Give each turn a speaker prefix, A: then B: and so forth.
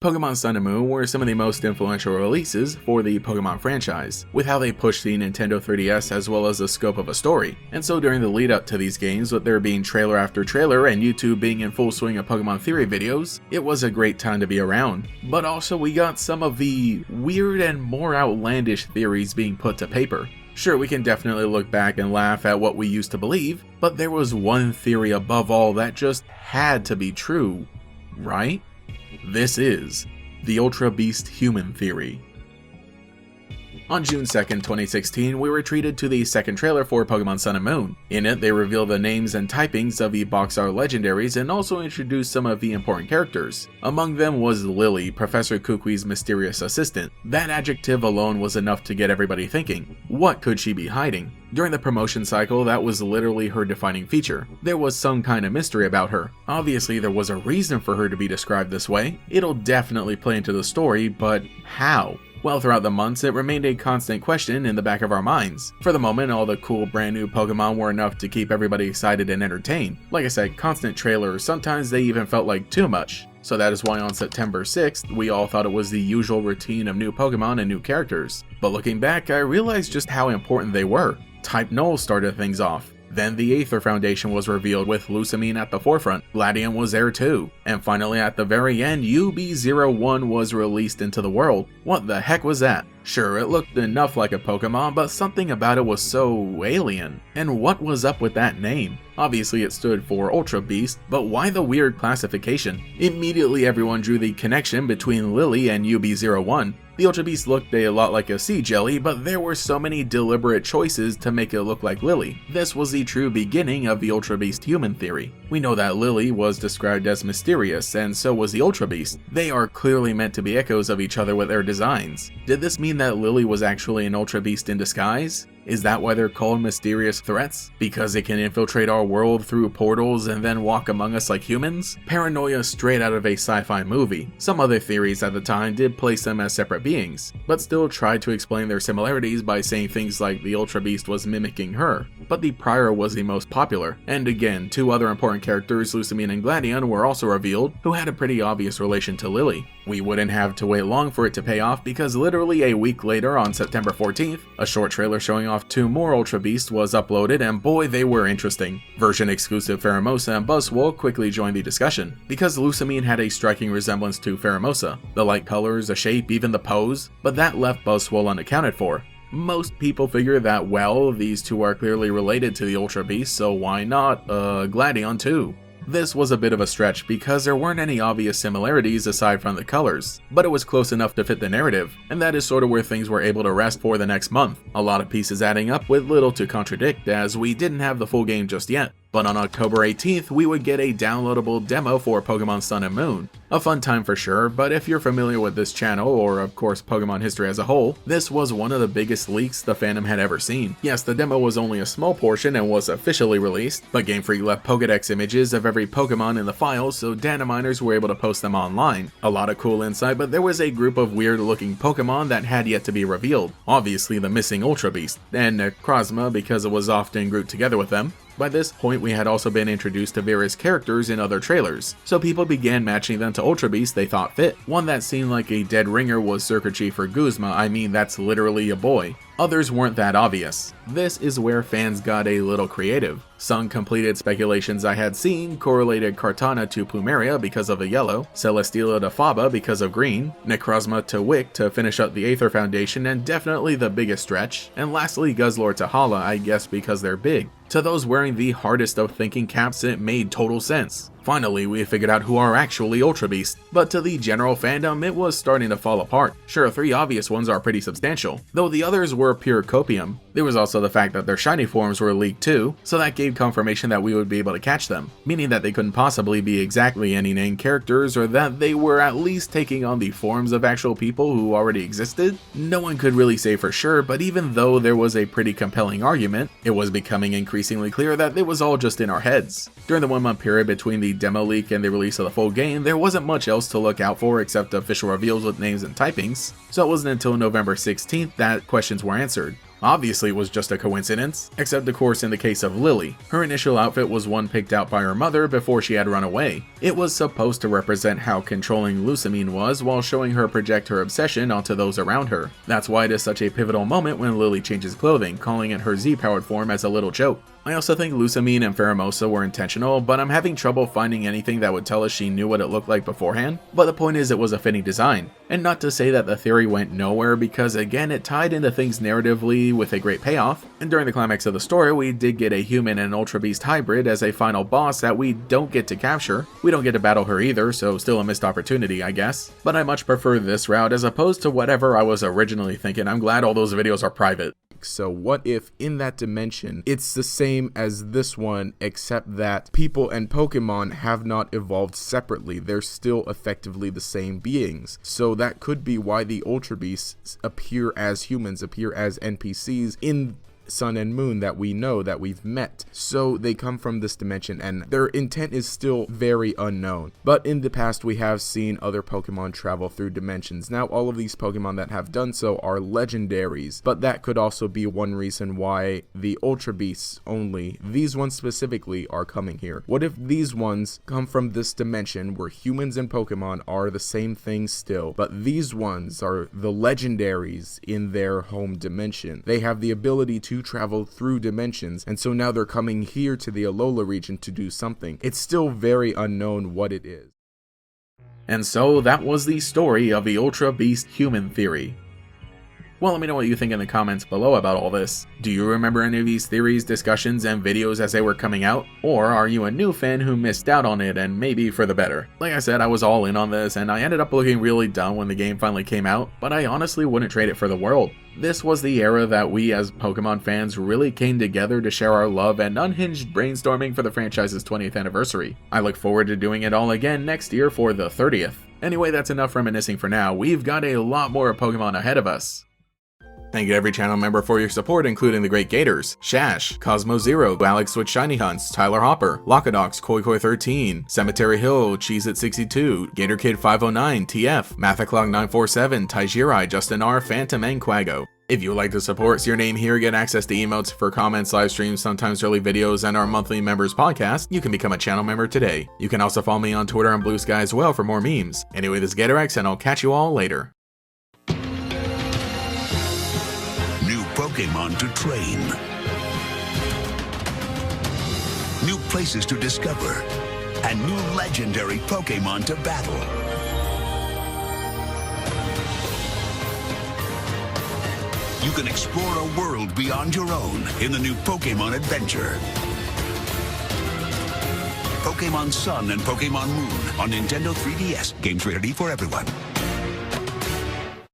A: Pokemon Sun and Moon were some of the most influential releases for the Pokemon franchise, with how they pushed the Nintendo 3DS as well as the scope of a story. And so during the lead up to these games, with there being trailer after trailer and YouTube being in full swing of Pokemon theory videos, it was a great time to be around. But also we got some of the weird and more outlandish theories being put to paper. Sure, we can definitely look back and laugh at what we used to believe, but there was one theory above all that just had to be true, right? This is the Ultra Beast Human Theory. On June 2nd, 2016, we were treated to the second trailer for Pokemon Sun and Moon. In it, they reveal the names and typings of the box art legendaries and also introduced some of the important characters. Among them was Lily, Professor Kuki's mysterious assistant. That adjective alone was enough to get everybody thinking, what could she be hiding? During the promotion cycle, that was literally her defining feature. There was some kind of mystery about her. Obviously, there was a reason for her to be described this way. It'll definitely play into the story, but how? Well, throughout the months, it remained a constant question in the back of our minds. For the moment, all the cool brand new Pokemon were enough to keep everybody excited and entertained. Like I said, constant trailers, sometimes they even felt like too much. So that is why on September 6th, we all thought it was the usual routine of new Pokemon and new characters. But looking back, I realized just how important they were. Type Null started things off. Then the Aether Foundation was revealed with Lusamine at the forefront, Gladion was there too, and finally at the very end, UB01 was released into the world. What the heck was that? Sure, it looked enough like a Pokemon, but something about it was so alien. And what was up with that name? Obviously it stood for Ultra Beast, but why the weird classification? Immediately everyone drew the connection between Lily and UB01. The Ultra Beast looked a lot like a sea jelly, but there were so many deliberate choices to make it look like Lily. This was the true beginning of the Ultra Beast human theory. We know that Lily was described as mysterious, and so was the Ultra Beast. They are clearly meant to be echoes of each other with their designs. Did this mean that Lily was actually an Ultra Beast in disguise? Is that why they're called mysterious threats? Because it can infiltrate our world through portals and then walk among us like humans? Paranoia straight out of a sci-fi movie. Some other theories at the time did place them as separate beings, but still tried to explain their similarities by saying things like the Ultra Beast was mimicking her. But the prior was the most popular, and again, two other important characters, Lusamine and Gladion, were also revealed, who had a pretty obvious relation to Lily. We wouldn't have to wait long for it to pay off because literally a week later on September 14th, a short trailer showing off two more Ultra Beasts was uploaded, and boy they were interesting. Version exclusive Pheromosa and Buzzwole quickly joined the discussion, because Lusamine had a striking resemblance to Pheromosa. The light colors, the shape, even the pose, but that left Buzzwole unaccounted for. Most people figure that, well, these two are clearly related to the Ultra Beast, so why not, Gladion too? This was a bit of a stretch because there weren't any obvious similarities aside from the colors, but it was close enough to fit the narrative, and that is sort of where things were able to rest for the next month. A lot of pieces adding up with little to contradict, as we didn't have the full game just yet. But on October 18th, we would get a downloadable demo for Pokemon Sun and Moon. A fun time for sure, but if you're familiar with this channel, or of course Pokemon history as a whole, this was one of the biggest leaks the fandom had ever seen. Yes, the demo was only a small portion and was officially released, but Game Freak left Pokedex images of every Pokemon in the file so data miners were able to post them online. A lot of cool insight, but there was a group of weird looking Pokemon that had yet to be revealed. Obviously the missing Ultra Beast, and Necrozma because it was often grouped together with them. By this point, we had also been introduced to various characters in other trailers, so people began matching them to Ultra Beasts they thought fit. One that seemed like a dead ringer was Circuit Chief for Guzma. I mean, that's literally a boy. Others weren't that obvious. This is where fans got a little creative. Some completed speculations I had seen correlated Kartana to Plumeria because of the yellow, Celesteela to Faba because of green, Necrozma to Wick to finish up the Aether Foundation and definitely the biggest stretch, and lastly Guzzlord to Hala, I guess because they're big. To those wearing the hardest of thinking caps, it made total sense. Finally, we figured out who are actually Ultra Beasts, but to the general fandom, it was starting to fall apart. Sure, 3 obvious ones are pretty substantial, though the others were pure copium. There was also the fact that their shiny forms were leaked too, so that gave confirmation that we would be able to catch them, meaning that they couldn't possibly be exactly any named characters or that they were at least taking on the forms of actual people who already existed. No one could really say for sure, but even though there was a pretty compelling argument, it was becoming increasingly clear that it was all just in our heads. During the 1-month period between the demo leak and the release of the full game, there wasn't much else to look out for except official reveals with names and typings, so it wasn't until November 16th that questions were answered. Obviously it was just a coincidence, except of course in the case of Lily. Her initial outfit was one picked out by her mother before she had run away. It was supposed to represent how controlling Lusamine was while showing her project her obsession onto those around her. That's why it is such a pivotal moment when Lily changes clothing, calling it her Z-powered form as a little joke. I also think Lusamine and Pheromosa were intentional, but I'm having trouble finding anything that would tell us she knew what it looked like beforehand. But the point is it was a fitting design. And not to say that the theory went nowhere, because again it tied into things narratively with a great payoff, and during the climax of the story we did get a human and Ultra Beast hybrid as a final boss that we don't get to capture. We don't get to battle her either, so still a missed opportunity I guess. But I much prefer this route as opposed to whatever I was originally thinking. I'm glad all those videos are private.
B: So what if in that dimension it's the same as this one, except that people and Pokemon have not evolved separately, they're still effectively the same beings. So that could be why the Ultra Beasts appear as humans, appear as NPCs in Sun and Moon that we know, that we've met. So they come from this dimension and their intent is still very unknown. But in the past we have seen other Pokemon travel through dimensions. Now all of these Pokemon that have done so are legendaries, but that could also be one reason why the Ultra Beasts only, these ones specifically, are coming here. What if these ones come from this dimension where humans and Pokemon are the same thing still, but these ones are the legendaries in their home dimension. They have the ability to travel through dimensions, and so now they're coming here to the Alola region to do something. It's still very unknown what it is.
A: And so that was the story of the Ultra Beast human theory. Well, let me know what you think in the comments below about all this. Do you remember any of these theories, discussions, and videos as they were coming out? Or are you a new fan who missed out on it and maybe for the better? Like I said, I was all in on this and I ended up looking really dumb when the game finally came out, but I honestly wouldn't trade it for the world. This was the era that we as Pokemon fans really came together to share our love and unhinged brainstorming for the franchise's 20th anniversary. I look forward to doing it all again next year for the 30th. Anyway, that's enough reminiscing for now. We've got a lot more Pokemon ahead of us. Thank you to every channel member for your support, including the Great Gators, Shash, Cosmo Zero, Alex with Shiny Hunts, Tyler Hopper, Lockadox, Koi13, Cemetery Hill, Cheez-It62, Gator Kid 509, TF, Mathaclog947, Taijirai, Justin R, Phantom, and Quago. If you would like to support, see your name here, get access to emotes for comments, live streams, sometimes early videos, and our monthly members podcast, you can become a channel member today. You can also follow me on Twitter and Blue Sky as well for more memes. Anyway, this is GatorX, and I'll catch you all later.
C: Pokemon to train, new places to discover, and new legendary Pokemon to battle. You can explore a world beyond your own in the new Pokemon Adventure. Pokemon Sun and Pokemon Moon on Nintendo 3DS. Games rated E for everyone.